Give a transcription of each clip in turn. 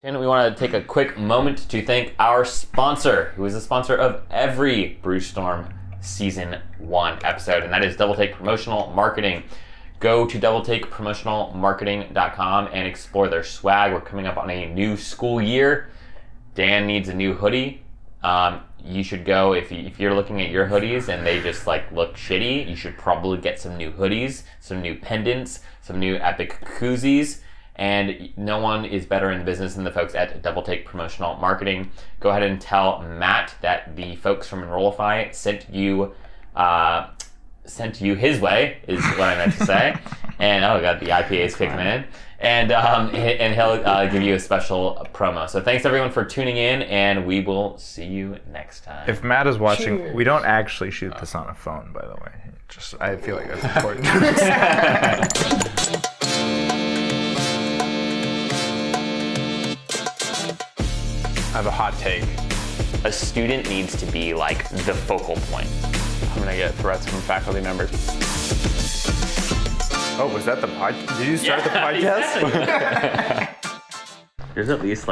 And we want to take a quick moment to thank our sponsor, who is the sponsor of every Brewstorm Season 1 episode, and that is Doubletake Promotional Marketing. Go to doubleTakePromotionalMarketing.com and explore their swag. We're coming up on a new school year. Dan needs a new hoodie. You should go, if you're looking at your hoodies and they just look shitty, you should probably get some new hoodies, some new pendants, some new epic koozies. And no one is better in the business than the folks at Doubletake Promotional Marketing. Go ahead and tell Matt that the folks from Enrollify sent you his way, is what I meant to say. And oh god, the IPA is kicking in. And he'll give you a special promo. So thanks everyone for tuning in, and we will see you next time. If Matt is watching, we don't actually shoot this on a phone, by the way. I feel like that's important. I have a hot take. A student needs to be the focal point. I'm gonna get threats from faculty members. Oh, was that the podcast? Did you start the podcast? Yeah. There's at least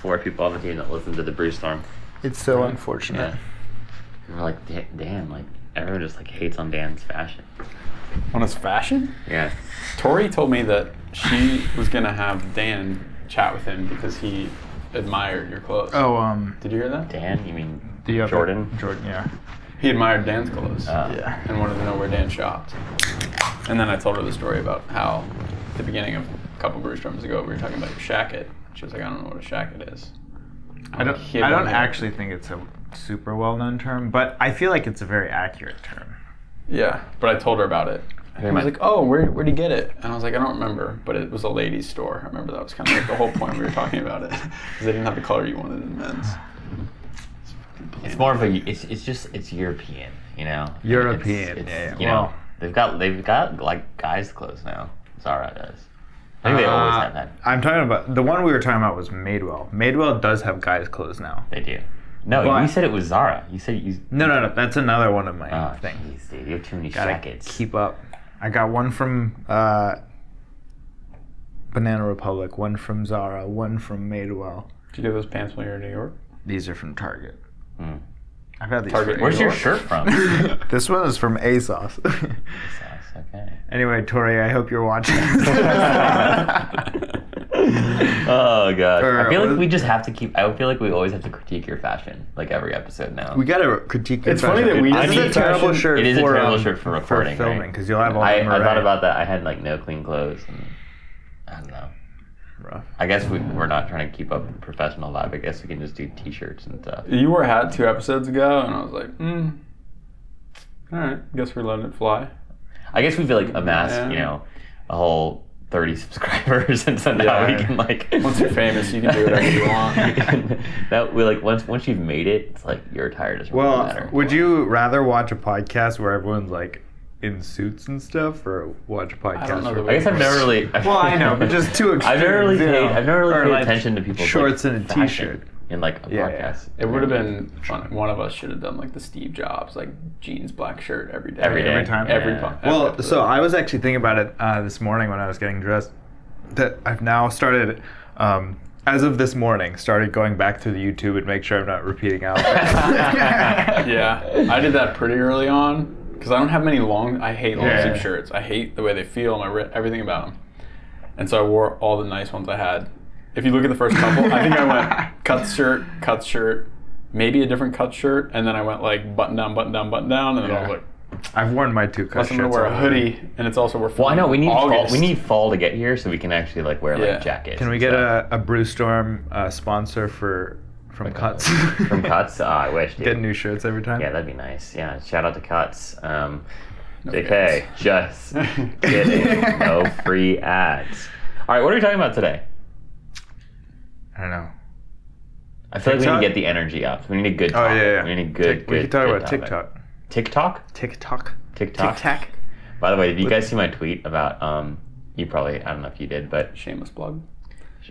4 people on the team that listen to the Brewstorm. It's so unfortunate. Yeah. We're like, Dan, everyone just hates on Dan's fashion. On his fashion? Yeah. Tori told me that she was gonna have Dan chat with him because he admired your clothes. Oh, did you hear that? Dan? You mean the Jordan? Jordan, yeah. He admired Dan's clothes. Yeah. And wanted to know where Dan shopped. And then I told her the story about how at the beginning of a couple Brewstorms ago we were talking about your shacket. She was like, I don't know what a shacket is. I don't actually think it's a super well-known term, but I feel like it's a very accurate term. Yeah, but I told her about it. And I was like, oh, where'd you get it? And I was like, I don't remember, but it was a ladies' store. I remember that was kind of the whole point we were talking about it. Because they didn't have the color you wanted in men's. It's more of it's European, you know? European, it's, yeah. They've got guys' clothes now. Zara does. I think they always have that. I'm talking about, the one we were talking about was Madewell. Madewell does have guys' clothes now. They do. No, you said it was Zara. You said you... No, that's another one of my things. Jeez, dude, you have too many Gotta jackets. keep up. I got one from Banana Republic, one from Zara, one from Madewell. Did you get those pants when you were in New York? These are from Target. Mm. I've had these. Target. Where's your shirt from? This one is from ASOS. ASOS, okay. Anyway, Tori, I hope you're watching. Oh god. I feel like we just have to keep. I feel like we always have to critique your fashion, every episode now. We gotta critique your fashion. It's funny that we This is a terrible fashion. shirt. It is for, a terrible shirt for recording, for filming, because you'll have all the I thought about that. I had no clean clothes, and I don't know. Rough. I guess we're not trying to keep up the professional vibe. I guess we can just do t-shirts and stuff. You wore a hat 2 episodes ago, and I was like, all right, guess we're letting it fly. I guess we've amassed, a whole 30 subscribers, and so now we can Once you're famous, you can do whatever you want. That we once you've made it, it's your attire doesn't really matter. Would you rather watch a podcast where everyone's in suits and stuff, or watch a podcast? I don't know I guess I've never really. Well, I know, but just too extreme. I've never really paid attention to people's shorts and a fashion t-shirt in a podcast. It would have been fun. One of us should have done the Steve Jobs, jeans, black shirt every day. Every time. Yeah. So I was actually thinking about it this morning when I was getting dressed, that I've now started, as of this morning, started going back to the YouTube and make sure I'm not repeating outfits. Yeah, I did that pretty early on. Because I don't have many I hate long sleeve shirts. I hate the way they feel, everything about them. And so I wore all the nice ones I had. If you look at the first couple, I think I went cut shirt, maybe a different cut shirt, and then I went button down, and then I was like, I've worn my 2 cut shirts. I'm gonna wear a hoodie, and it's also Well, I know we need fall. We need fall to get here, so we can actually wear jackets. Can we get a Brewstorm sponsor from Cuts? From Cuts? I wish, dude. Get new shirts every time? Yeah, that'd be nice. Yeah, shout out to Cuts. JK, just kidding. No free ads. All right, what are we talking about today? I don't know. I feel like we need to get the energy up. We need a good topic. Oh, yeah. We need a good We can talk about topic. TikTok. TikTok? TikTok. TikTok. By the way, did you guys see my tweet about, you probably, I don't know if you did, but... Shameless plug.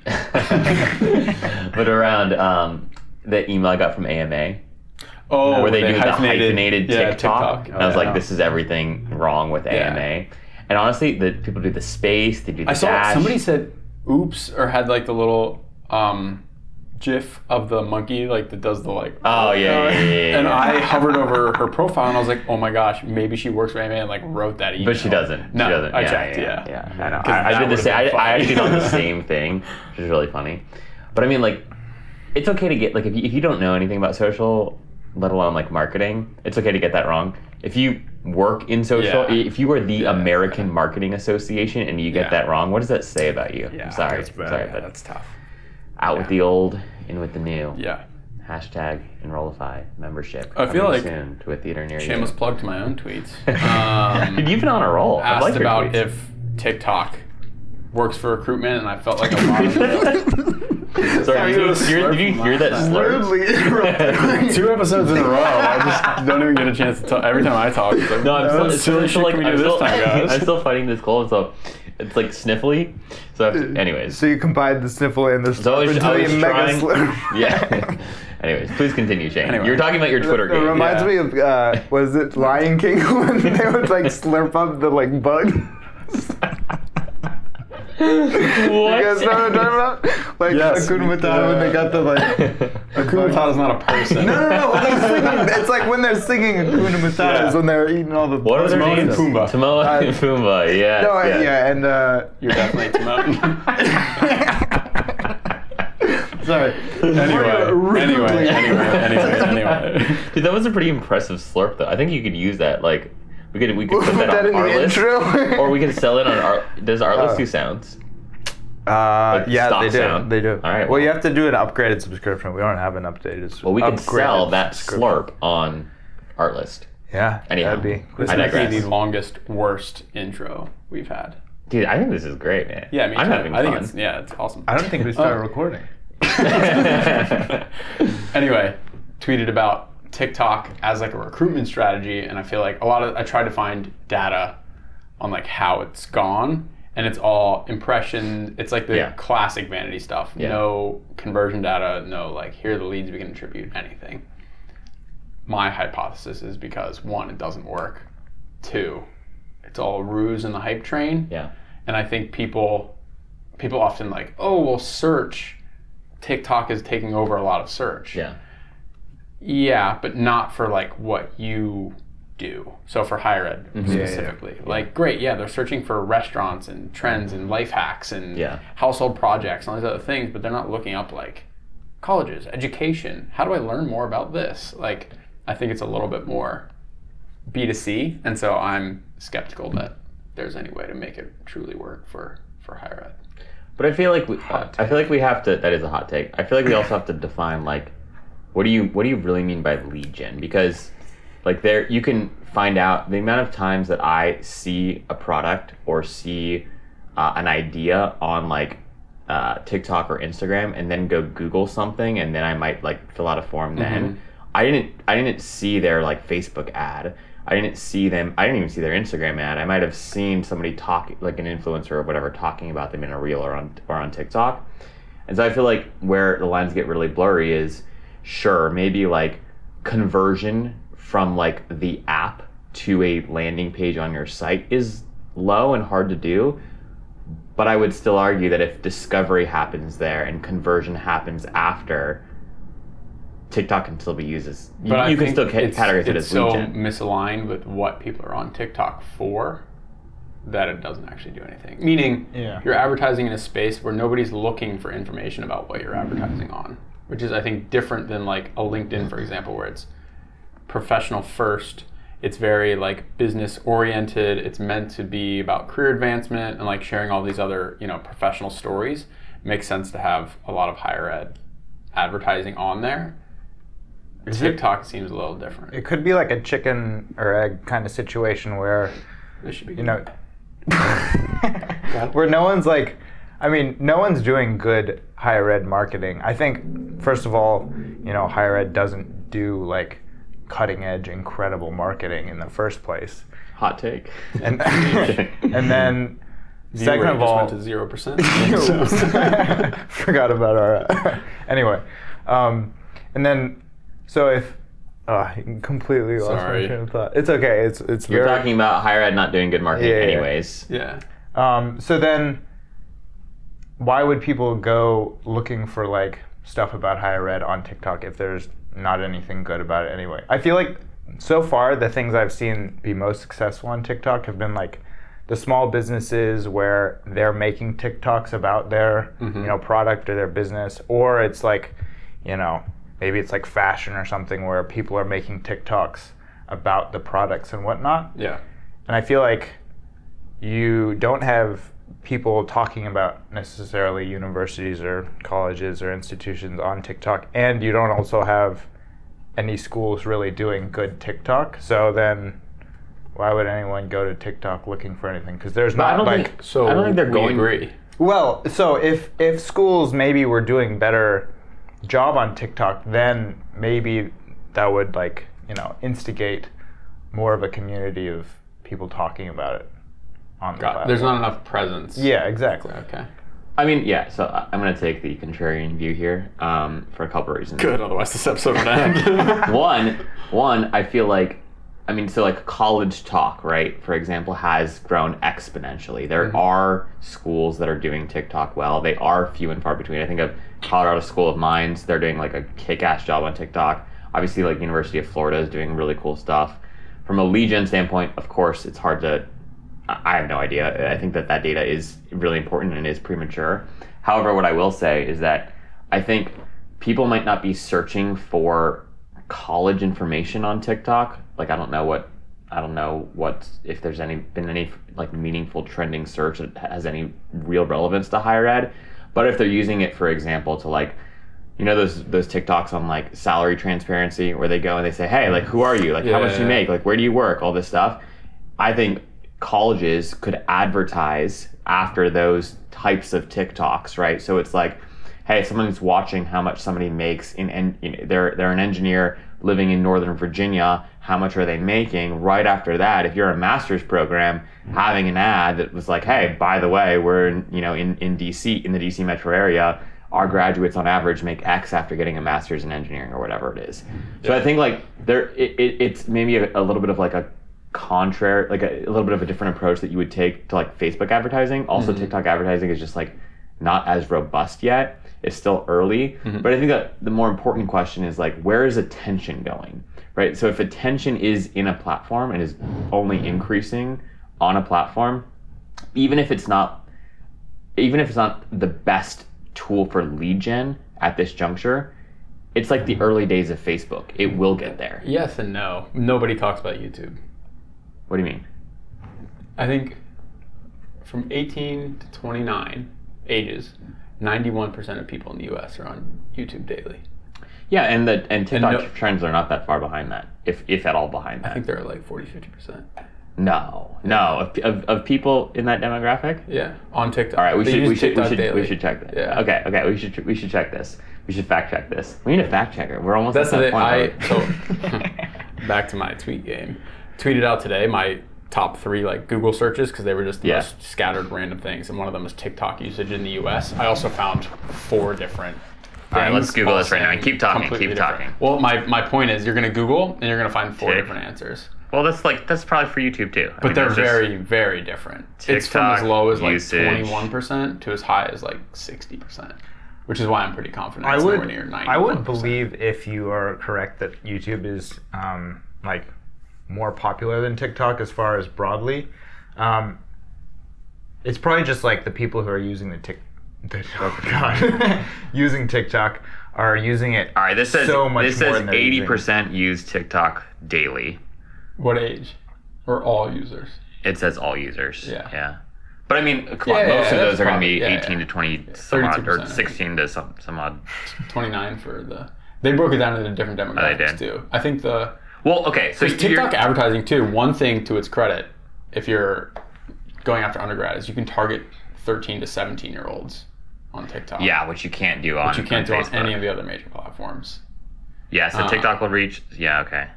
But around the email I got from AMA. Oh, where they do the hyphenated TikTok. TikTok. And I was like, this is everything wrong with AMA. And honestly, the people do the space, they do the dash. Somebody said oops, or had the little GIF of the monkey like that does the like. Oh yeah. And I hovered over her profile and I was like, oh my gosh, maybe she works for AMA and like wrote that email. But she doesn't. No, she doesn't. I checked. Yeah. I know. 'Cause I that did the would've same. been I funny. actually done the same thing, which is really funny. But I mean, like, it's okay to get like if you don't know anything about social, let alone like marketing, it's okay to get that wrong. If you work in social, if you are the American Marketing Association and you get that wrong, what does that say about you? Yeah, I'm sorry. that's bad. Sorry, Yeah, but that's tough. out with the old, in with the new. Yeah. Hashtag Enrollify membership. I feel coming like soon to a theater near Shameless you. plug to my own tweets. Dude, you've been on a roll. I've Asked liked your about tweets. if TikTok works for recruitment, and I felt like a lot of Sorry, did you hear that slur? Rudely. 2 episodes in a row. I just don't even get a chance to talk. Every time I talk, it's like, No, I'm silly shit can we do this time, guys? I'm still fighting this cold, so it's like sniffly. So, anyways. So you combined the sniffle and the So I was until you mega trying. slurp. Yeah. Anyways, please continue, Shane. Anyway. You were talking about your Twitter It game. reminds me of was it Lion King when they would like slurp up the like bug? What? You guys know what I'm talking about? Like Yes. Hakuna Matata when they got the like. Hakuna Matata's not a person. No. When they're singing, it's like when they're singing Hakuna Matata Yeah. is when they're eating all the. What are their Timon and names? Pumbaa. Timon and Pumbaa, yeah. No, yeah, and You're definitely Timon. sorry. Anyway. Dude, that was a pretty impressive slurp, though. I think you could use that. Like, we could put Put that that on in our the list, intro. or we could sell it on our. Does Artlist do sounds? Yeah, stop they do. sound? They do. All right, Well, well. you have to do an upgraded subscription. We don't have an updated. Well, we could upgraded sell that subscription. slurp on Artlist. Yeah. Anyhow. That'd be. This I might be digress. the longest, worst intro we've had. Dude, I think this is great, man. Yeah, me I'm too. having I fun. think it's awesome. I don't think we started recording. Anyway, tweeted about TikTok as like a recruitment strategy, and I feel like I tried to find data on like how it's gone, and it's all impression. It's like the classic vanity stuff. Yeah. No conversion data. No like here are the leads we can attribute anything. My hypothesis is because 1, it doesn't work. 2, it's all a ruse in the hype train. Yeah. And I think people often like, oh well, search. TikTok is taking over a lot of search. Yeah. Yeah, but not for like what you do. So for higher ed specifically. Like great, they're searching for restaurants and trends and life hacks and household projects and all these other things, but they're not looking up like colleges, education. How do I learn more about this? Like I think it's a little bit more B2C, and so I'm skeptical that there's any way to make it truly work for higher ed. But I feel like we have to. That is a hot take. I feel like we also have to define like, what do you really mean by lead gen? Because like there, you can find out the amount of times that I see a product or see an idea on like TikTok or Instagram, and then go Google something, and then I might like fill out a form. Then I didn't see their like Facebook ad. I didn't even see their Instagram ad. I might have seen somebody talk, like an influencer or whatever, talking about them in a reel or on TikTok. And so I feel like where the lines get really blurry is, sure, maybe like conversion from like the app to a landing page on your site is low and hard to do. But I would still argue that if discovery happens there and conversion happens after, TikTok can still be used as you can still categorize it as so lead gen. misaligned with what people are on TikTok for that it doesn't actually do anything. Meaning, you're advertising in a space where nobody's looking for information about what you're advertising on, which is, I think, different than like a LinkedIn, for example, where it's professional first. It's very like business oriented. It's meant to be about career advancement and like sharing all these other, professional stories. It makes sense to have a lot of higher ed advertising on there. TikTok seems a little different. It could be like a chicken or egg kind of situation where, This should be where no one's doing good higher ed marketing. I think, first of all, higher ed doesn't do like cutting edge, incredible marketing in the first place. Hot take. And and then second of all, went to 0%. forgot about our anyway, and then so if I completely lost my train of thought. It's okay. It's You're talking about higher ed not doing good marketing anyways. Yeah. So then why would people go looking for like stuff about higher ed on TikTok if there's not anything good about it anyway? I feel like so far the things I've seen be most successful on TikTok have been like the small businesses where they're making TikToks about their product or their business, or it's like, maybe it's like fashion or something where people are making TikToks about the products and whatnot. Yeah. And I feel like you don't have people talking about necessarily universities or colleges or institutions on TikTok, and you don't also have any schools really doing good TikTok. So then why would anyone go to TikTok looking for anything? Because there's not I don't think they're going. Agree. Well, so if schools maybe were doing better job on TikTok, then maybe that would instigate more of a community of people talking about it on the platform. There's not enough presence. Yeah, exactly. Okay. I mean, yeah. So I'm going to take the contrarian view here for a couple of reasons. Good. Otherwise, this episode would end. One, I feel like. So like college talk, right, for example, has grown exponentially. There are schools that are doing TikTok well. They are few and far between. I think of Colorado School of Mines. They're doing like a kick-ass job on TikTok. Obviously, like University of Florida is doing really cool stuff. From a lead gen standpoint, of course, it's hard to, I have no idea. I think that data is really important and is premature. However, what I will say is that I think people might not be searching for college information on TikTok. Like I don't know what if there's been any like meaningful trending search that has any real relevance to higher ed. But if they're using it, for example, to like, those TikToks on like salary transparency where they go and they say, hey, like who are you? Like how much do you make? Like where do you work? All this stuff. I think colleges could advertise after those types of TikToks, right? So it's like, hey, someone's watching how much somebody makes they're an engineer living in Northern Virginia. How much are they making? Right after that, if you're a master's program, having an ad that was like, hey, by the way, we're in DC, in the DC metro area, our graduates on average make X after getting a master's in engineering or whatever it is. So I think like it's maybe a little bit of like a contrary, like a little bit of a different approach that you would take to like Facebook advertising. Also, TikTok advertising is just like not as robust yet. It's still early, but I think that the more important question is like, where is attention going, right? So if attention is in a platform and is only increasing on a platform, even if it's not the best tool for lead gen at this juncture, it's like the early days of Facebook. It will get there. Yes and no. Nobody talks about YouTube. What do you mean? I think from 18 to 29 ages, 91% of people in the U.S. are on YouTube daily. Yeah, and TikTok trends are not that far behind that, if at all behind that. I think they're like 40-50%. No, of people in that demographic. Yeah, on TikTok. All right, we should check that. Yeah. Okay, we should check this. We should fact check this. We need a fact checker. We're almost That's at that point. So back to my tweet game. Tweeted out today my top 3 like Google searches because they were just the most scattered random things, and one of them was TikTok usage in the US. I also found 4 different things. All right, let's Google this right now. Keep talking. Well, my point is you're going to Google and you're going to find 4 different answers. Well, that's probably for YouTube too. But they're very, very different. It's from as low as like usage. 21% to as high as like 60%, which is why I'm pretty confident it's nowhere near 91%. I would believe if you are correct that YouTube is like more popular than TikTok as far as broadly. It's probably just like the people who are using using TikTok are using it. All right, this says so much this says more than 80% use TikTok daily. What age? Or all users? It says all users. Yeah. But I mean, come on, most of those are going to be 18 to 20 some odd, or 16 to some odd. 29 for the. They broke it down into different demographics too. I think the. Well, okay, so TikTok advertising too. One thing to its credit, if you're going after undergrad, is you can target 13 to 17-year-olds on TikTok. Yeah, which you can't do on. on any of the other major platforms. Yeah, so TikTok will reach. Yeah, okay.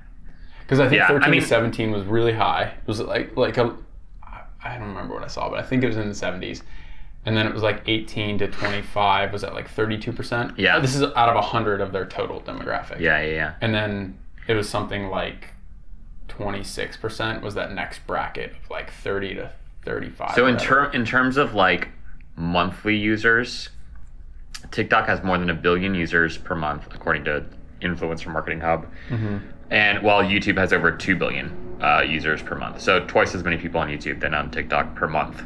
Because I think 13 to 17 was really high. It was like a. I don't remember what I saw, but I think it was in the 70s. And then it was like 18 to 25 was at like 32%. Yeah. This is out of 100 of their total demographic. Yeah. And then it was something like 26% was that next bracket of like 30 to 35. So in terms of like monthly users. TikTok has more than 1 billion users per month, according to Influencer Marketing Hub. And while YouTube has over 2 billion users per month. So twice as many people on YouTube than on TikTok per month.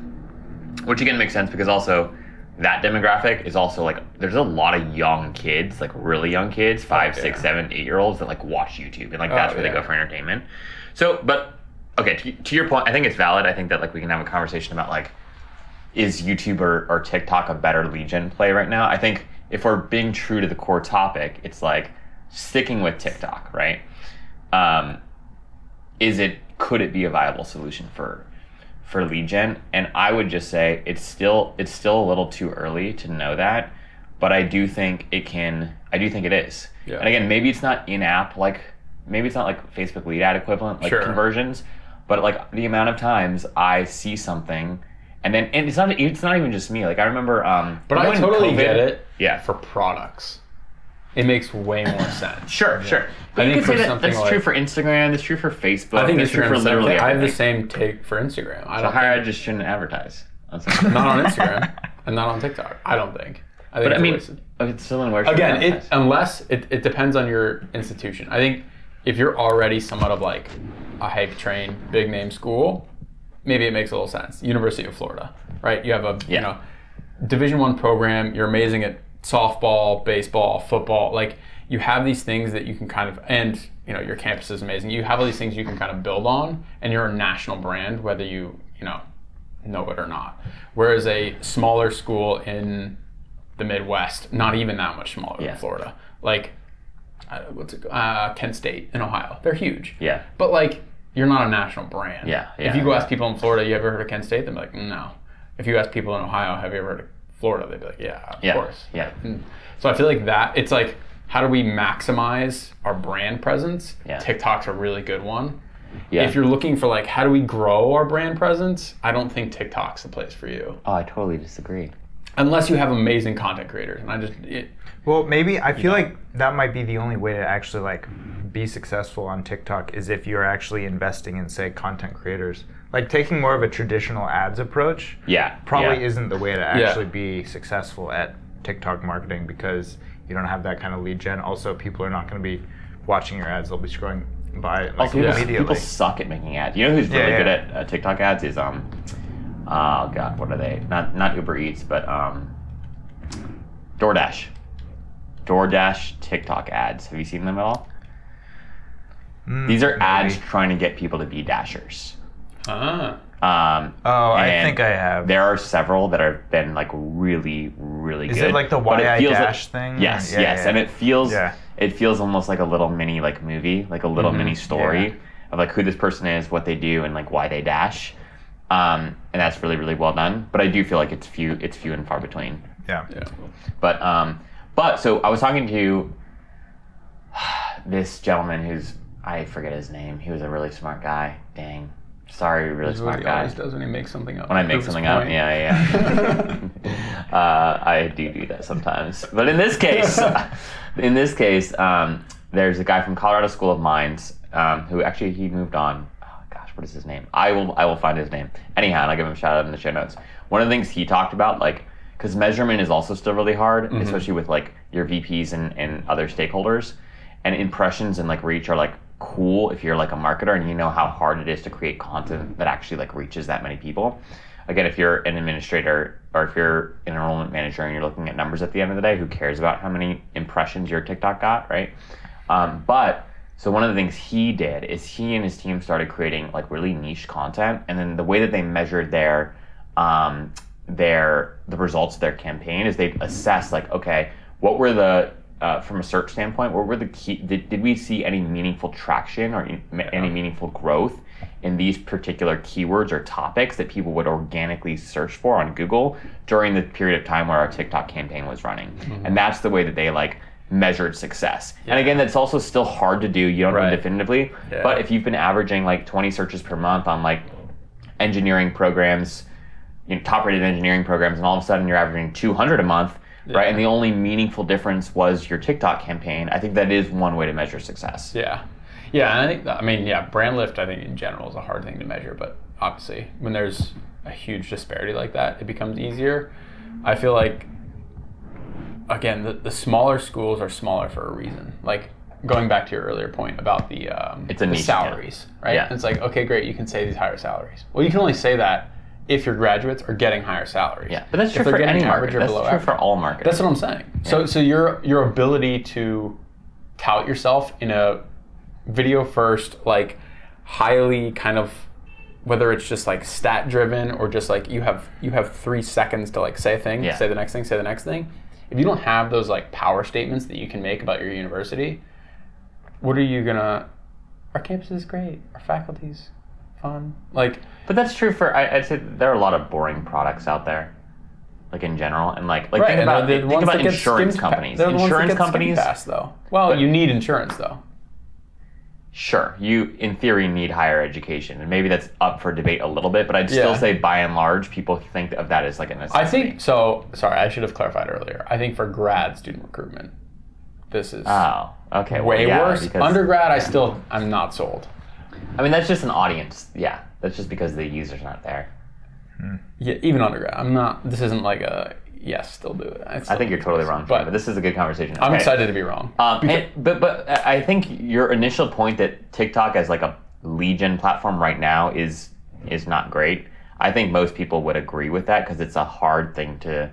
Which again makes sense because also that demographic is also like, there's a lot of young kids, like really young kids, 5, 6, 7, 8-year-olds that like watch YouTube and like that's where they go for entertainment. So, but okay, to your point, I think it's valid. I think that like we can have a conversation about like, is YouTube or TikTok a better lead gen play right now? I think if we're being true to the core topic, it's like sticking with TikTok, right? Could it be a viable solution for lead gen? And I would just say it's still a little too early to know that, but I do think it is. Yeah. And again, maybe it's not in-app, like maybe it's not like Facebook lead ad equivalent, like conversions, but like the amount of times I see something and it's not even just me. Like I remember, but I totally get it. Yeah. For products, it makes way more sense. Sure. But you could say that's true for Instagram. That's true for Facebook. I think it's true for literally everything. I have the same take for Instagram. Higher ed just shouldn't advertise. Not on Instagram and not on TikTok. I don't think. But I mean, it's still in where again, it depends on your institution. I think if you're already somewhat of like a hype train, big name school, maybe it makes a little sense. University of Florida, right? You have a Division I program. You're amazing at softball, baseball, football. Like you have these things that you can kind of, and your campus is amazing. You have all these things you can kind of build on, and you're a national brand, whether you know it or not. Whereas a smaller school in the Midwest, not even that much smaller than Florida, like Kent State in Ohio, they're huge. Yeah. But like you're not a national brand. Yeah. If you go ask people in Florida, you ever heard of Kent State? They'll be like, no. If you ask people in Ohio, have you ever heard of Florida? They'd be like, yeah, of course. Yeah. So I feel like that, it's like, how do we maximize our brand presence? Yeah. TikTok's a really good one. Yeah. If you're looking for like, how do we grow our brand presence? I don't think TikTok's the place for you. Oh, I totally disagree. Unless you have amazing content creators. And well, maybe I feel like that might be the only way to actually like be successful on TikTok is if you're actually investing in, say, content creators. Like taking more of a traditional ads approach probably isn't the way to actually be successful at TikTok marketing because you don't have that kind of lead gen. Also, people are not going to be watching your ads. They'll be scrolling by it like immediately. People suck at making ads. You know who's really good at TikTok ads is oh god, what are they? Not Uber Eats, but DoorDash. DoorDash TikTok ads. Have you seen them at all? These are ads trying to get people to be Dashers. I think I have. There are several that have been like really, really good. Is it like the Why I Dash thing? Yes, and it feels almost like a little mini like movie, like a little mini story of like who this person is, what they do, and like why they dash. And that's really, really well done. But I do feel like it's few and far between. Yeah. But so I was talking to this gentleman I forget his name. He was a really smart guy. Dang. Sorry, really smart guy. He always does when he makes something up. When I make something up, yeah. I do that sometimes. But in this case, there's a guy from Colorado School of Mines who actually he moved on. Oh gosh, what is his name? I will find his name. Anyhow, and I'll give him a shout out in the show notes. One of the things he talked about, like, because measurement is also still really hard, especially with like your VPs and other stakeholders, and impressions and like reach are like cool if you're like a marketer and you know how hard it is to create content that actually like reaches that many people. Again, if you're an administrator or if you're an enrollment manager and you're looking at numbers at the end of the day, who cares about how many impressions your TikTok got, right? But so one of the things he did is he and his team started creating like really niche content, and then the way that they measured the results of their campaign is they assess like, okay, what were the from a search standpoint, what were the key? Did we see any meaningful traction or any meaningful growth in these particular keywords or topics that people would organically search for on Google during the period of time where our TikTok campaign was running? And that's the way that they like measured success. And again, that's also still hard to do. You don't know definitively, but if you've been averaging like 20 searches per month on like engineering programs, top-rated engineering programs, and all of a sudden you're averaging 200 a month. Right, and the only meaningful difference was your TikTok campaign. I think that is one way to measure success. Yeah, and I think brand lift. I think in general is a hard thing to measure, but obviously when there's a huge disparity like that, it becomes easier. I feel like, again, the smaller schools are smaller for a reason. Like, going back to your earlier point about the niche, salaries, right? Yeah. It's like, okay, great, you can say these higher salaries. Well, you can only say that if your graduates are getting higher salaries. Yeah, but that's true If they're for getting any average market. or That's below true average. for all markets. That's what I'm saying. Yeah. So your ability to tout yourself in a video first, like highly kind of, whether it's just like stat driven or just like you have 3 seconds to like say a thing, say the next thing, say the next thing. If you don't have those like power statements that you can make about your university, what are you gonna? Our campus is great. Our faculty's fun. Like, but that's true for. I'd say there are a lot of boring products out there, like in general, and like right, think about the ones that get insurance skimmed companies. They're the ones that Insurance get companies, skimmed past, though. Well, you need insurance though. Sure, you in theory need higher education, and maybe that's up for debate a little bit. But I'd still say, by and large, people think of that as like a necessity. I think so. Sorry, I should have clarified earlier. I think for grad student recruitment, this is okay, way worse. Because, Undergrad, I'm not sold. I mean, that's just an audience. Yeah, that's just because the user's not there. Yeah, even undergrad, I'm not. This isn't like a yes, still do it. I think you're totally wrong, but this is a good conversation. I'm excited to be wrong. But I think your initial point that TikTok as like a lead gen platform right now is not great. I think most people would agree with that because it's a hard thing to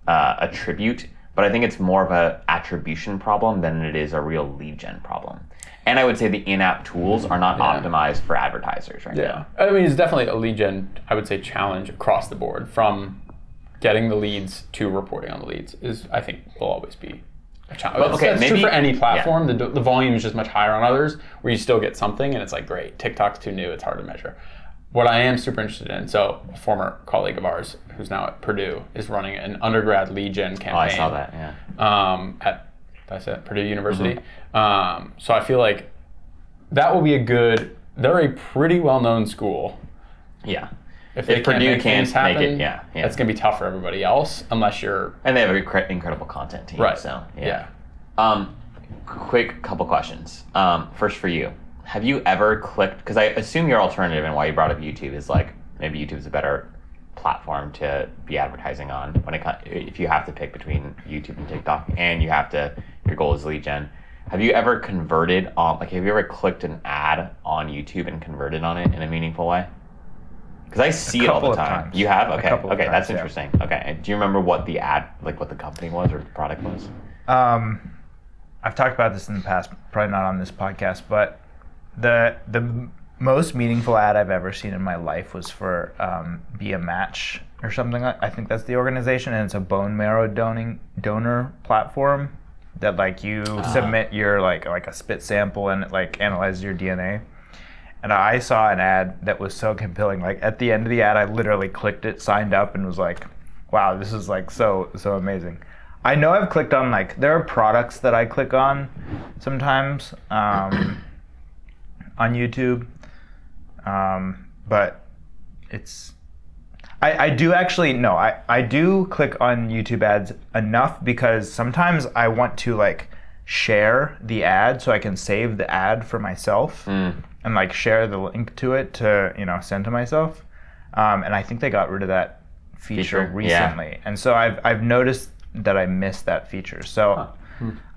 attribute. But I think it's more of a attribution problem than it is a real lead gen problem. And I would say the in-app tools are not optimized for advertisers right now. I mean, it's definitely a lead gen, I would say, challenge across the board. From getting the leads to reporting on the leads is, I think, will always be a challenge. Well, okay, that's true for any platform. The volume is just much higher on others, where you still get something, and it's like, great, TikTok's too new, it's hard to measure. What I am super interested in, so a former colleague of ours who's now at Purdue is running an undergrad lead gen campaign. Oh, I saw that, At Purdue University. So I feel like that will be they're a pretty well-known school. Yeah. If they Purdue can't make things happen, make it, that's going to be tough for everybody else, unless you're... And they have an incredible content team. Right. So, quick couple questions. First for you. Have you ever clicked, because I assume your alternative and why you brought up YouTube is like, maybe YouTube's a better platform to be advertising on if you have to pick between YouTube and TikTok and your goal is lead gen. Have you ever converted on, have you ever clicked an ad on YouTube and converted on it in a meaningful way? Because I see it all the time. Times. You have? Okay. Okay, That's interesting. Okay. And do you remember what the ad, what the company was or the product was? I've talked about this in the past, probably not on this podcast, but the most meaningful ad I've ever seen in my life was for Be a Match or something. I think that's the organization, and it's a bone marrow donor platform that you submit your like a spit sample and it analyzes your DNA. And I saw an ad that was so compelling. At the end of the ad, I literally clicked it, signed up, and was like, "Wow, this is so amazing." I know I've clicked on there are products that I click on sometimes on YouTube, but it's I do actually no I do click on YouTube ads enough because sometimes I want to share the ad so I can save the ad for myself and share the link to it to send to myself, and I think they got rid of that feature recently, and so I've noticed that I missed that feature. So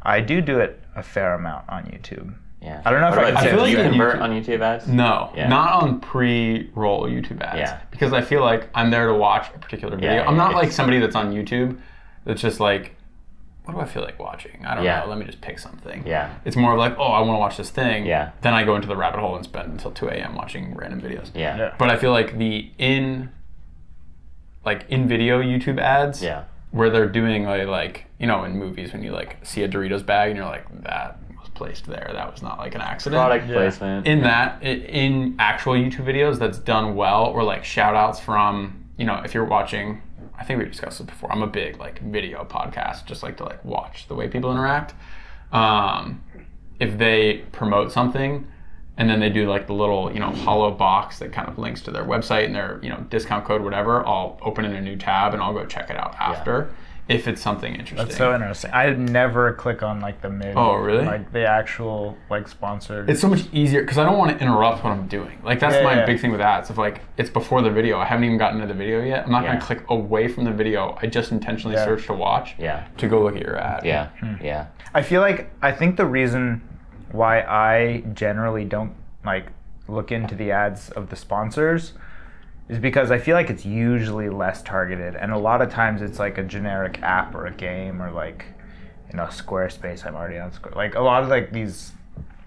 I do it a fair amount on YouTube. Yeah. I don't know if I can say do you convert on YouTube ads? No, not on pre-roll YouTube ads. Yeah. Because I feel like I'm there to watch a particular video. Yeah, I'm not somebody that's on YouTube that's just what do I feel like watching? I don't know. Let me just pick something. Yeah. It's more of I want to watch this thing. Yeah. Then I go into the rabbit hole and spend until 2 a.m. watching random videos. Yeah. But I feel like the in-video YouTube ads, where they're doing in movies when you see a Doritos bag and you're like, that was placed there. That was not an accident. Product placement. In actual YouTube videos that's done well, or shout outs from, if you're watching, I think we discussed this before. I'm a big video podcast, just to watch the way people interact. If they promote something and then they do the little, hollow box that kind of links to their website and their, discount code, whatever, I'll open in a new tab and I'll go check it out after. if it's something interesting. That's so interesting. I'd never click on like the mid. Oh, really? Like the actual like sponsored. It's so much easier because I don't want to interrupt what I'm doing. Like that's my big thing with ads. If like it's before the video, I haven't even gotten to the video yet. I'm not going to click away from the video. I just intentionally search to watch. To go look at your ad. Yeah. I think the reason why I generally don't like look into the ads of the sponsors is because I feel like it's usually less targeted, and a lot of times it's like a generic app or a game or like, Squarespace. I'm already on Square. Like a lot of like these,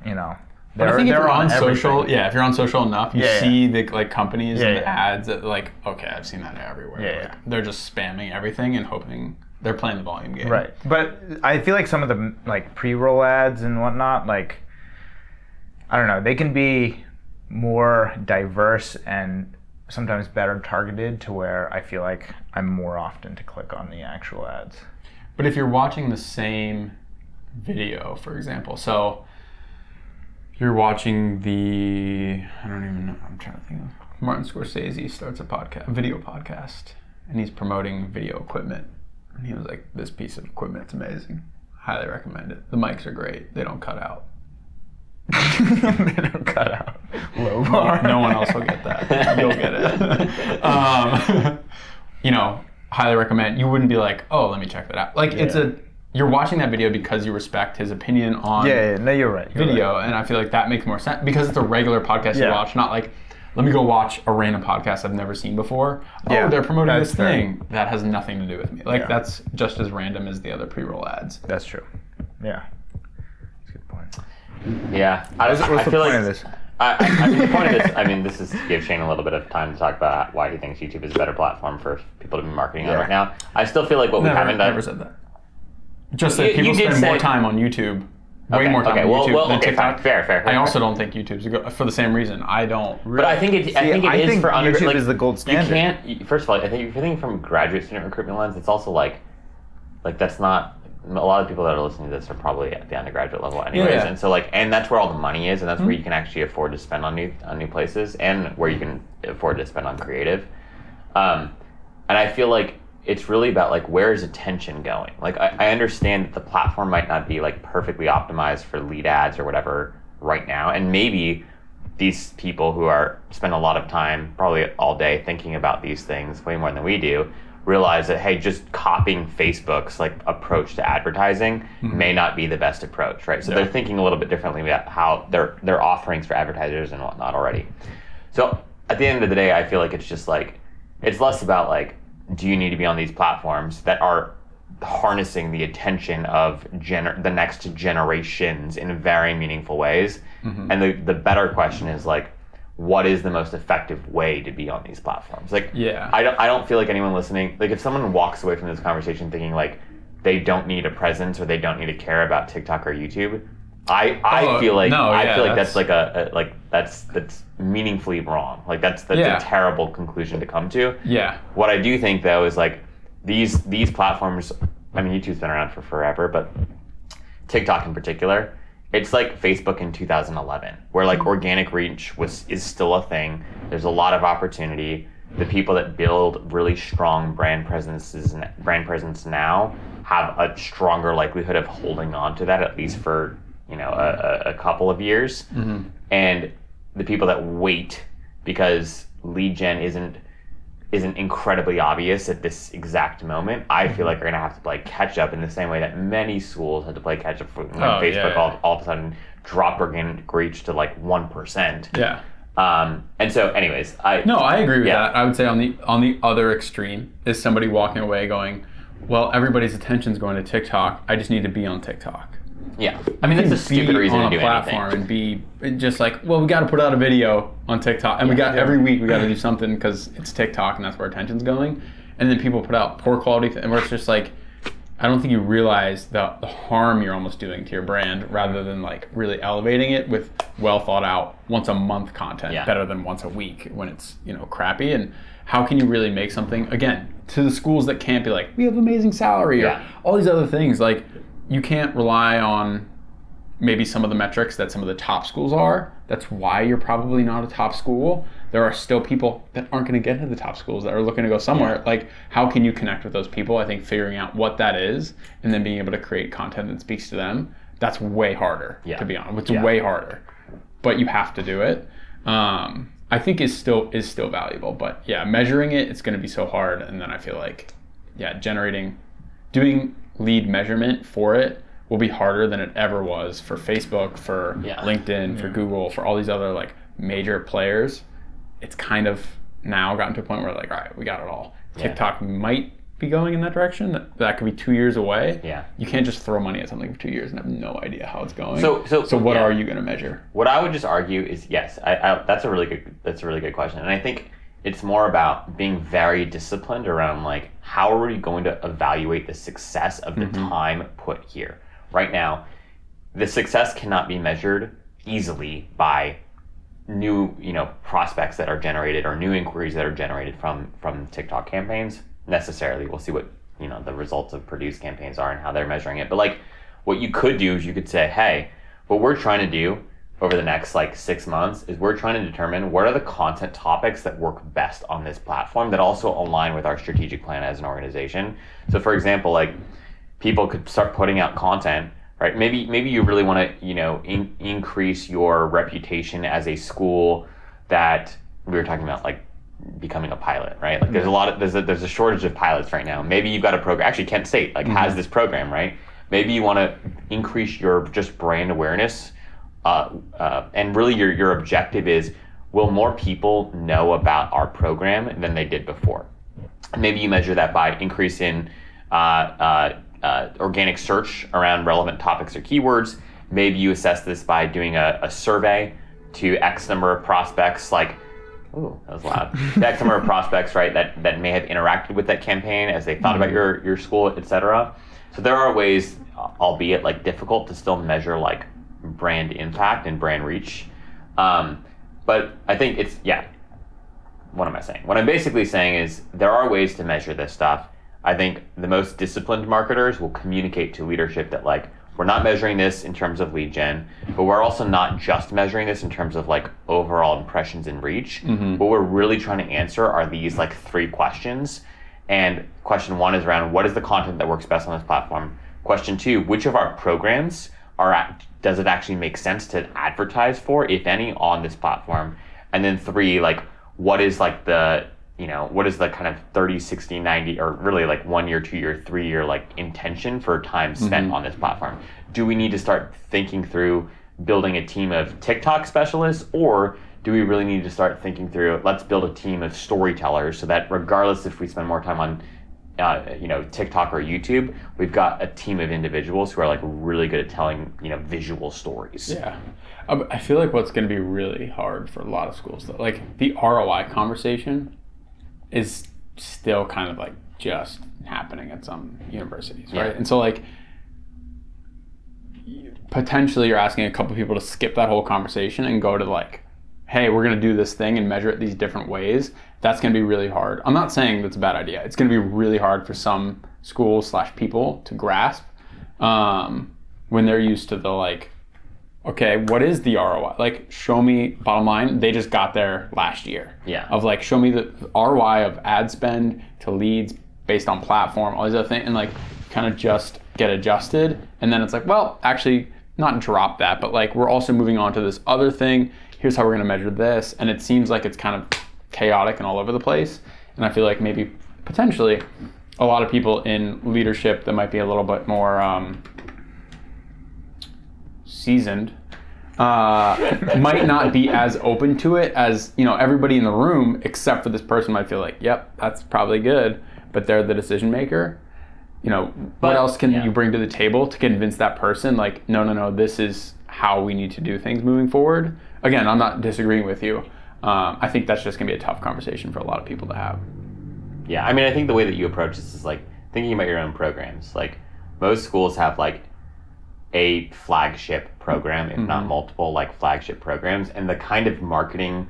But I think if you're on social, if you're on social enough, you see the like companies and the ads that like, okay, I've seen that everywhere. Like, they're just spamming everything and hoping they're playing the volume game. Right. But I feel like some of the like pre-roll ads and whatnot, like, I don't know, they can be more diverse and sometimes better targeted to where I feel like I'm more often to click on the actual ads. But if you're watching the same video, for example, so you're watching I don't even know, I'm trying to think of, Martin Scorsese starts a video podcast, and he's promoting video equipment. And he was like, this piece of equipment, it's amazing. Highly recommend it. The mics are great. They don't cut out. They don't cut out. Low bar. No one else will get that. You'll get it. Highly recommend. You wouldn't be like, oh, let me check that out. Like you're watching that video because you respect his opinion on no, you're right. Video, and I feel like that makes more sense because it's a regular podcast you watch, not like, let me go watch a random podcast I've never seen before. Oh, they're promoting this thing. That has nothing to do with me. Like, that's just as random as the other pre-roll ads. That's true. Yeah. That's a good point. Yeah. What's the point of this? The point of this, this is to give Shane a little bit of time to talk about why he thinks YouTube is a better platform for people to be marketing on right now. I still feel like what we haven't done... Never said that. Just that people spend more time on YouTube. Way more time on YouTube than TikTok. Fair. I also don't think YouTube's good for the same reason. I don't. But I think it is for under. YouTube is the gold standard. You can't. First of all, I think if you're thinking from a graduate student recruitment lens, it's also like that's not. A lot of people that are listening to this are probably at the undergraduate level, anyways. And so and that's where all the money is, and that's where you can actually afford to spend on new places, and where you can afford to spend on creative. And I feel like it's really about like, where is attention going? Like I understand that the platform might not be like perfectly optimized for lead ads or whatever right now, and maybe these people who spend a lot of time, probably all day, thinking about these things way more than we do, realize that, hey, just copying Facebook's like approach to advertising may not be the best approach, right? So they're thinking a little bit differently about how their offerings for advertisers and whatnot already. So at the end of the day, I feel like it's just like, it's less about like, do you need to be on these platforms that are harnessing the attention of the next generations in very meaningful ways? And the better question is like, what is the most effective way to be on these platforms? Like, I don't feel like anyone listening, like if someone walks away from this conversation thinking like they don't need a presence or they don't need to care about TikTok or YouTube, I feel like that's like that's meaningfully wrong. Like that's a terrible conclusion to come to. Yeah. What I do think though is like these platforms, I mean YouTube's been around for forever, but TikTok in particular, it's like Facebook in 2011, where like organic reach is still a thing. There's a lot of opportunity. The people that build really strong brand presence now have a stronger likelihood of holding on to that, at least for a couple of years. And the people that wait because lead gen isn't incredibly obvious at this exact moment, I feel like are gonna have to play catch up in the same way that many schools had to play catch up when Facebook all of a sudden dropped organic reach to like 1%. Yeah. And so anyways, I agree with that. I would say on the other extreme is somebody walking away going, well, everybody's attention's going to TikTok. I just need to be on TikTok. Yeah, I mean, that's a stupid reason to do platform anything. And be just like, well, we got to put out a video on TikTok, and every week we got to do something because it's TikTok and that's where attention's going. And then people put out poor quality, and where it's just like, I don't think you realize the harm you're almost doing to your brand, rather than like really elevating it with well thought out once a month content, better than once a week when it's crappy. And how can you really make something, again, to the schools that can't be like, we have amazing salary or all these other things, like. You can't rely on maybe some of the metrics that some of the top schools are. That's why you're probably not a top school. there are still people that aren't going to get into the top schools that are looking to go somewhere. Like, how can you connect with those people? I think figuring out what that is and then being able to create content that speaks to them, that's way harder, to be honest. It's way harder, but you have to do it. I think is still valuable, but yeah, measuring it, it's going to be so hard. And then I feel like, doing lead measurement for it will be harder than it ever was for Facebook, for LinkedIn, for Google, for all these other like major players. It's kind of now gotten to a point where like, all right, we got it all. TikTok might be going in that direction. That could be 2 years away. Yeah. You can't just throw money at something for 2 years and have no idea how it's going. So what are you going to measure? What I would just argue is yes, that's a really good question, and I think it's more about being very disciplined around like how are we going to evaluate the success of the time put here. Right now, the success cannot be measured easily by new prospects that are generated or new inquiries that are generated from TikTok campaigns necessarily. We'll see what the results of produced campaigns are and how they're measuring it. But like what you could do is you could say, hey, what we're trying to do over the next like 6 months is we're trying to determine what are the content topics that work best on this platform that also align with our strategic plan as an organization. So for example, like people could start putting out content, right? Maybe you really want to increase your reputation as a school that we were talking about, like becoming a pilot, right? Like there's a shortage of pilots right now. Maybe you've got a program. Actually, Kent State has this program, right? Maybe you want to increase your just brand awareness, and really your objective is, will more people know about our program than they did before? Maybe you measure that by increasing organic search around relevant topics or keywords. Maybe you assess this by doing a survey to X number of prospects, like, ooh, that was loud. X number of prospects, right, that may have interacted with that campaign as they thought about your school, etc. So there are ways, albeit like difficult, to still measure like brand impact and brand reach. But I think it's, what am I saying? What I'm basically saying is there are ways to measure this stuff. I think the most disciplined marketers will communicate to leadership that like, we're not measuring this in terms of lead gen, but we're also not just measuring this in terms of like overall impressions and reach. What we're really trying to answer are these like 3 questions. And question 1 is around what is the content that works best on this platform? Question 2, which of our programs does it actually make sense to advertise for, if any, on this platform? And then 3, like what is like what is the kind of 30, 60, 90, or really like 1 year, 2 year, 3 year like intention for time spent on this platform? Do we need to start thinking through building a team of TikTok specialists, or do we really need to start thinking through, let's build a team of storytellers so that regardless if we spend more time on TikTok or YouTube, we've got a team of individuals who are like really good at telling visual stories. Yeah, I feel like what's going to be really hard for a lot of schools, though, like the ROI conversation is still kind of like just happening at some universities, right? And so like potentially you're asking a couple people to skip that whole conversation and go to like, hey, we're going to do this thing and measure it these different ways. That's going to be really hard. I'm not saying that's a bad idea. It's going to be really hard for some schools / people to grasp when they're used to the like, okay, what is the ROI? Like, show me, bottom line, they just got there last year. Of like, show me the ROI of ad spend to leads based on platform, all these other things, and like kind of just get adjusted. And then it's like, well, actually not drop that, but like we're also moving on to this other thing. Here's how we're going to measure this. And it seems like it's kind of chaotic and all over the place. And I feel like maybe potentially a lot of people in leadership that might be a little bit more seasoned might not be as open to it as everybody in the room except for this person might feel like, yep, that's probably good, but they're the decision maker. What else can you bring to the table to convince that person like, no, this is how we need to do things moving forward? Again, I'm not disagreeing with you. I think that's just gonna be a tough conversation for a lot of people to have. Yeah, I mean, I think the way that you approach this is like thinking about your own programs. Like most schools have like a flagship program, if not multiple like flagship programs, and the kind of marketing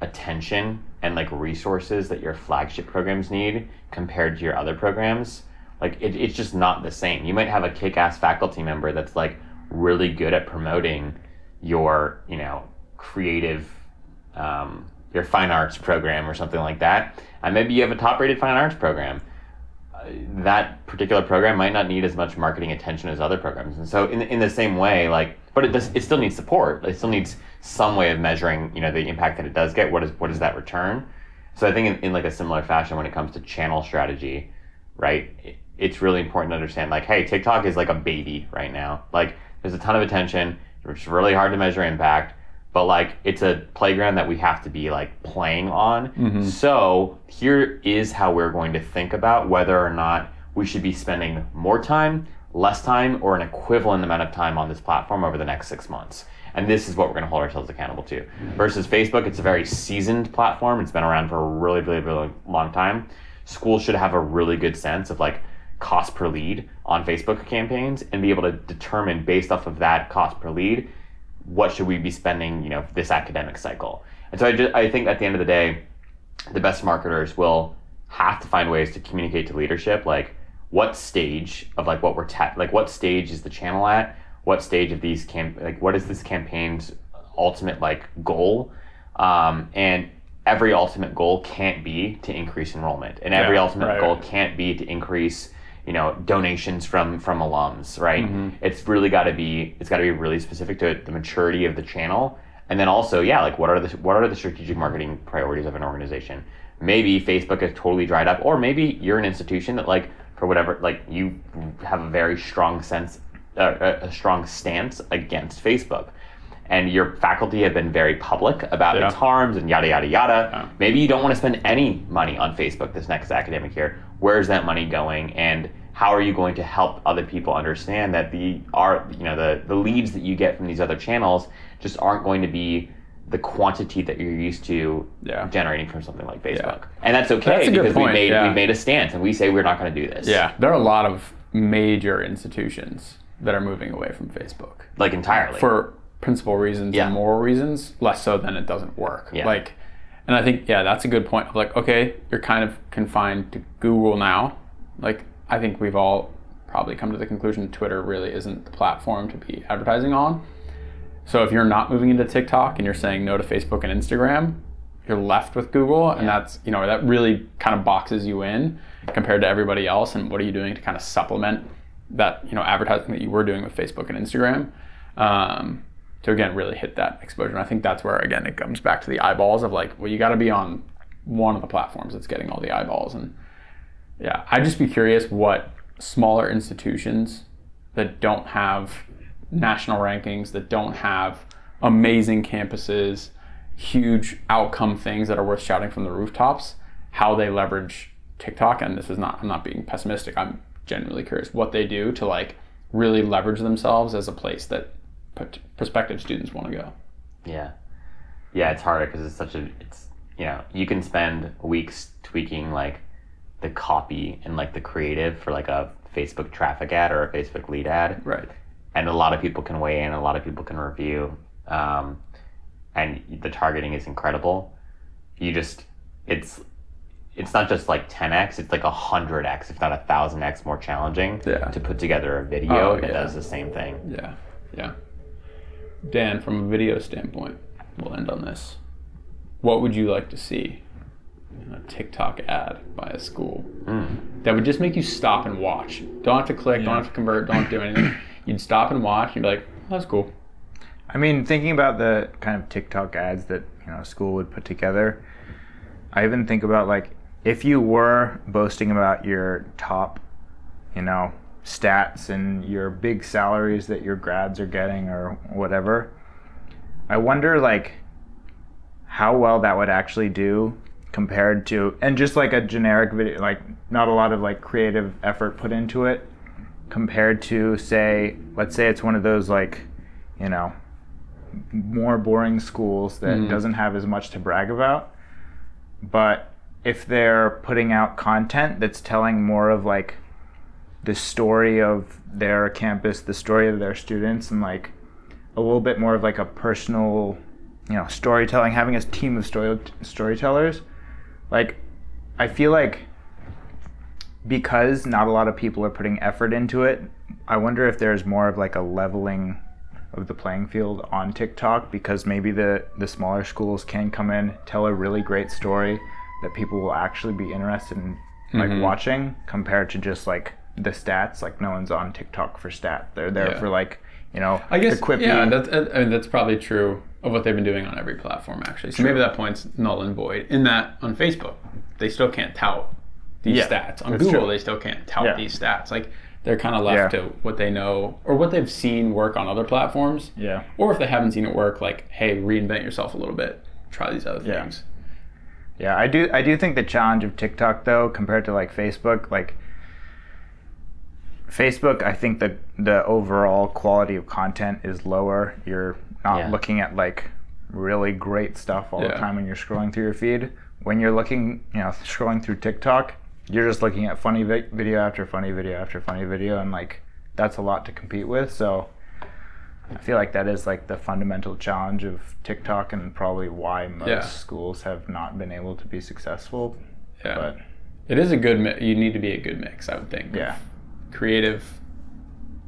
attention and like resources that your flagship programs need compared to your other programs, like it's just not the same. You might have a kick-ass faculty member that's like really good at promoting your creative your fine arts program or something like that, and maybe you have a top-rated fine arts program. That particular program might not need as much marketing attention as other programs, and so in the same way, like, but it still needs support. It still needs some way of measuring, the impact that it does get. What is that return? So I think in like a similar fashion, when it comes to channel strategy, right? It's really important to understand, like, hey, TikTok is like a baby right now. Like, there's a ton of attention. It's really hard to measure impact, but like, it's a playground that we have to be like playing on. Mm-hmm. So here is how we're going to think about whether or not we should be spending more time, less time, or an equivalent amount of time on this platform over the next 6 months. And this is what we're going to hold ourselves accountable to. Versus Facebook, it's a very seasoned platform. It's been around for a really, really, really long time. Schools should have a really good sense of like cost per lead on Facebook campaigns and be able to determine based off of that cost per lead, what should we be spending, this academic cycle. And so I think at the end of the day, the best marketers will have to find ways to communicate to leadership, like what stage of like what what stage is the channel at? What stage of these what is this campaign's ultimate like goal? And every ultimate goal can't be to increase enrollment, and every ultimate goal can't be to increase, donations from alums, right? Mm-hmm. It's really got to be really specific to the maturity of the channel, and then also, like what are the strategic marketing priorities of an organization? Maybe Facebook is totally dried up, or maybe you're an institution that like for whatever, like you have a very strong a strong stance against Facebook, and your faculty have been very public about its harms and yada yada yada. Yeah. Maybe you don't want to spend any money on Facebook this next academic year. Where's that money going, and how are you going to help other people understand that the leads that you get from these other channels just aren't going to be the quantity that you're used to generating from something like Facebook. Yeah. And that's okay, because we made a stance and we say we're not going to do this. Yeah, there are a lot of major institutions that are moving away from Facebook. Like entirely. For principal reasons and moral reasons, less so than it doesn't work. Yeah. Like, and I think, that's a good point of like, okay, you're kind of confined to Google now. Like, I think we've all probably come to the conclusion Twitter really isn't the platform to be advertising on. So if you're not moving into TikTok and you're saying no to Facebook and Instagram, you're left with Google, and that's, that really kind of boxes you in compared to everybody else. And what are you doing to kind of supplement that, advertising that you were doing with Facebook and Instagram, to again really hit that exposure? And I think that's where, again, it comes back to the eyeballs of like, well, you got to be on one of the platforms that's getting all the eyeballs. And I'd just be curious what smaller institutions that don't have national rankings, that don't have amazing campuses, huge outcome things that are worth shouting from the rooftops, how they leverage TikTok. And I'm not being pessimistic, I'm genuinely curious what they do to like really leverage themselves as a place that prospective students want to go. Yeah, it's harder because you can spend weeks tweaking like the copy and like the creative for like a Facebook traffic ad or a Facebook lead ad, right? And a lot of people can weigh in, a lot of people can review, and the targeting is incredible. It's not just like 10x, it's like 100x, if not 1,000x more challenging to put together a video that does the same thing. Yeah. Dan, from a video standpoint, we'll end on this. What would you like to see in a TikTok ad by a school that would just make you stop and watch? Don't have to click, don't have to convert, don't have to do anything. You'd stop and watch, and you'd be like, oh, that's cool. I mean, thinking about the kind of TikTok ads that a school would put together, I even think about like, if you were boasting about your top, stats and your big salaries that your grads are getting or whatever, I wonder like how well that would actually do compared to, and just like a generic video, like not a lot of like creative effort put into it, compared to let's say it's one of those like, more boring schools that doesn't have as much to brag about. But if they're putting out content that's telling more of like the story of their campus, the story of their students, and like a little bit more of like a personal, storytelling, having a team of storytellers, like I feel like because not a lot of people are putting effort into it, I wonder if there's more of like a leveling of the playing field on TikTok, because maybe the smaller schools can come in, tell a really great story that people will actually be interested in like watching, compared to just like the stats. Like no one's on TikTok for stat. They're there for like, you know, I guess equip you. that's probably true of what they've been doing on every platform actually. So maybe that point's null and void. In that on Facebook, they still can't tout these stats. On Google, they still can't tout these stats. Like they're kind of left to what they know or what they've seen work on other platforms. Yeah. Or if they haven't seen it work, like, hey, reinvent yourself a little bit. Try these other things. Yeah, I do think the challenge of TikTok though, compared to like Facebook, I think that the overall quality of content is lower. You're not looking at like really great stuff all the time when you're scrolling through your feed. When you're looking, scrolling through TikTok, you're just looking at funny video after funny video after funny video, and like that's a lot to compete with. So I feel like that is like the fundamental challenge of TikTok, and probably why most schools have not been able to be successful. Yeah, but it is a good. You need to be a good mix, I would think. Yeah, creative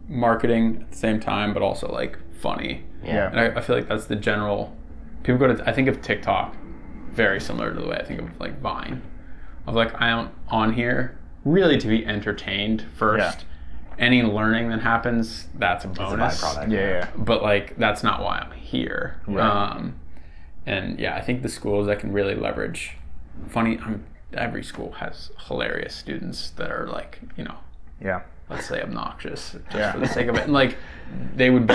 marketing at the same time, but also like funny. Yeah, and I feel like that's the general. People go to. I think of TikTok very similar to the way I think of like Vine. Of like, I'm on here really to be entertained first. Any learning that happens, that's a bonus. Yeah. But like, that's not why I'm here. Right. And I think the schools that can really leverage funny. Every school has hilarious students that are like, let's say obnoxious just for the sake of it, and like they would be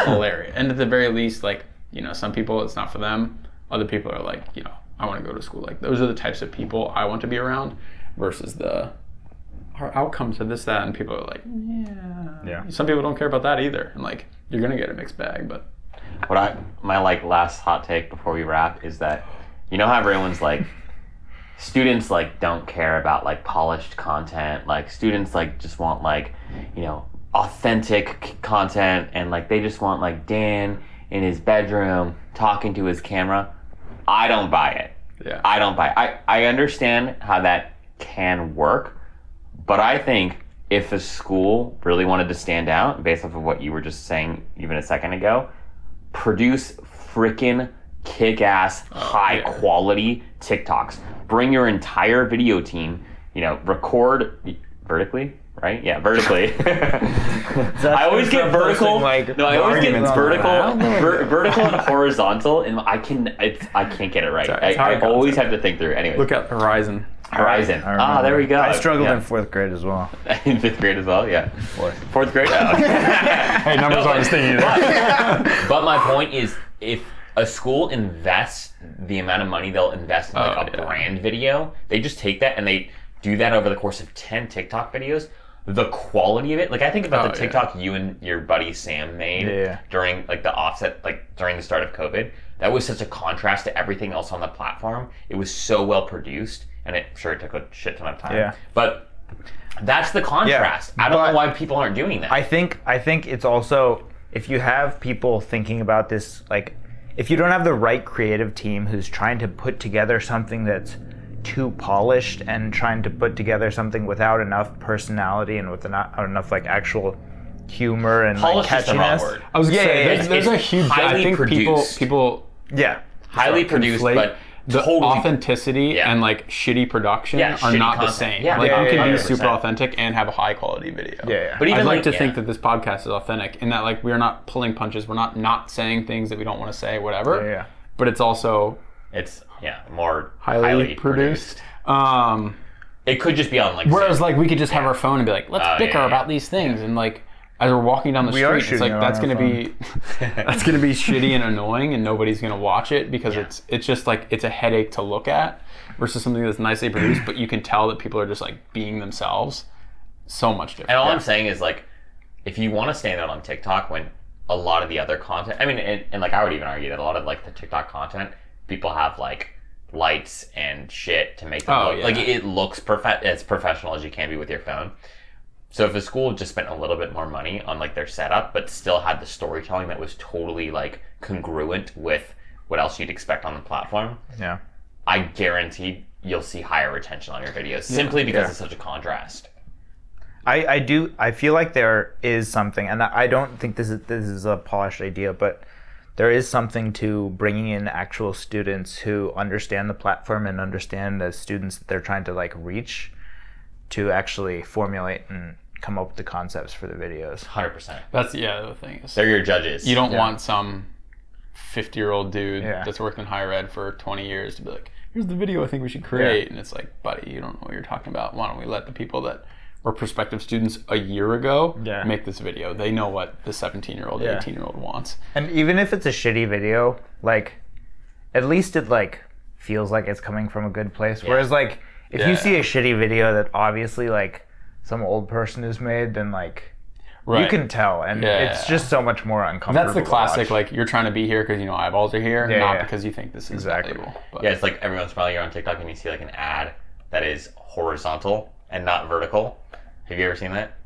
hilarious. And at the very least, like, some people it's not for them. Other people are like, I want to go to school. Like those are the types of people I want to be around, versus our outcomes of this, that, and people are like, some people don't care about that either, and like you're gonna get a mixed bag. But my like last hot take before we wrap is that how everyone's like students like don't care about like polished content, like students like just want like authentic content, and like they just want like Dan in his bedroom talking to his camera. I don't buy it. I don't buy it. I understand how that can work, but I think if a school really wanted to stand out, based off of what you were just saying even a second ago, produce freaking kick-ass, high-quality TikToks. Bring your entire video team, record vertically, right? Yeah, vertically. I always get vertical. I always get vertical and horizontal, and I can't get it right. I always have to think through. Anyway, look at Horizon. There we go. I struggled in 4th grade as well. In 5th grade as well, yeah. Fourth grade. Hey, numbers aren't his thing either. But my point is, if a school invests the amount of money they'll invest in like a brand video, they just take that and they do that over the course of 10 TikTok videos. The quality of it, like I think about the TikTok you and your buddy Sam made during like the offset, like during the start of COVID. That was such a contrast to everything else on the platform. It was so well produced, and it took a shit ton of time. Yeah. But that's the contrast. I don't know why people aren't doing that. I think it's also, if you have people thinking about this, like if you don't have the right creative team who's trying to put together something that's too polished and trying to put together something without enough personality and with not enough like actual humor and polished like is the wrong catchiness. word. I was gonna say there's a huge. Highly I think produced. people highly produced, but the totally authenticity and like shitty production are not content. the same. Yeah. Like you can be 100%. super authentic and have a high quality video. But even I'd like to think that this podcast is authentic in that like we're not pulling punches, we're not saying things that we don't want to say, whatever. But it's also more highly produced. It could just be on like. Whereas like we could just have our phone and be like, let's bicker about these things, and like as we're walking down the street, it's like that's gonna be shitty and annoying, and nobody's gonna watch it because it's just like it's a headache to look at, versus something that's nicely produced, but you can tell that people are just like being themselves. So much different. And all I'm saying is like, if you want to stand out on TikTok when a lot of the other content, I mean, and like I would even argue that a lot of like the TikTok content, people have like lights and shit to make them look like it looks as professional as you can be with your phone. So if a school just spent a little bit more money on like their setup, but still had the storytelling that was totally like congruent with what else you'd expect on the platform, I guarantee you'll see higher retention on your videos simply because it's such a contrast. I feel like there is something, and I don't think this is a polished idea, but there is something to bringing in actual students who understand the platform and understand the students that they're trying to like reach, to actually formulate and come up with the concepts for the videos. 100%. That's the other thing. They're your judges. You don't want some 50-year-old dude Yeah. that's worked in higher ed for 20 years to be like, here's the video I think we should create. And it's like, buddy, you don't know what you're talking about. Why don't we let the people that were prospective students a year ago make this video? They know what the 17-year-old, 18-year-old wants. And even if it's a shitty video, like, at least it like feels like it's coming from a good place. Whereas like, if you see a shitty video that obviously like some old person has made, then like you can tell, and it's just so much more uncomfortable. That's the classic, like, you're trying to be here because you know eyeballs are here, not because you think this is valuable. But. Yeah, it's like every once in a while you're on TikTok and you see like an ad that is horizontal and not vertical. Have you ever seen that?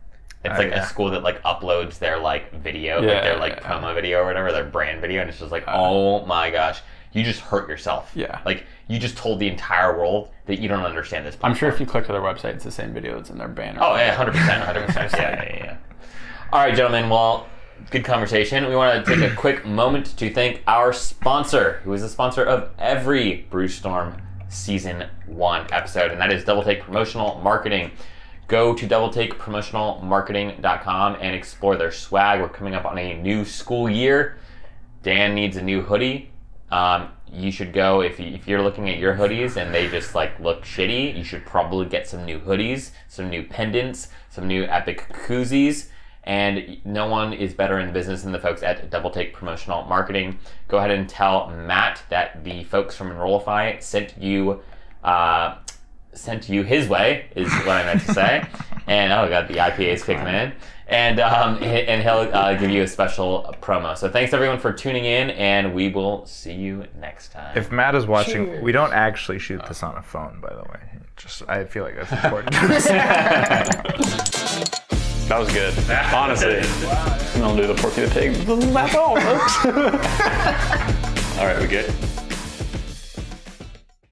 It's like a school that like uploads their like video, like their like promo video or whatever, their brand video, and it's just like, oh my gosh, you just hurt yourself. Yeah. Like, you just told the entire world that you don't understand this platform. I'm sure if you click to their website, it's the same video that's in their banner. Oh, yeah, 100%. 100%. Yeah. All right, gentlemen. Well, good conversation. We want to take a quick moment to thank our sponsor, who is the sponsor of every Brewstorm Season 1 episode, and that is Doubletake Promotional Marketing. Go to doubleTakePromotionalMarketing.com and explore their swag. We're coming up on a new school year. Dan needs a new hoodie. You should go, if you're looking at your hoodies and they just like look shitty, you should probably get some new hoodies, some new pendants, some new epic koozies, and no one is better in the business than the folks at Doubletake Promotional Marketing. Go ahead and tell Matt that the folks from Enrollify sent you his way, is what I meant to say. And oh god, the IPA is kicking in. And he'll give you a special promo. So thanks everyone for tuning in, and we will see you next time. If Matt is watching, we don't actually shoot this on a phone, by the way. Just I feel like that's important. That was good. Honestly. And I'll do the Porky the Pig. That's all, folks. All right, we good?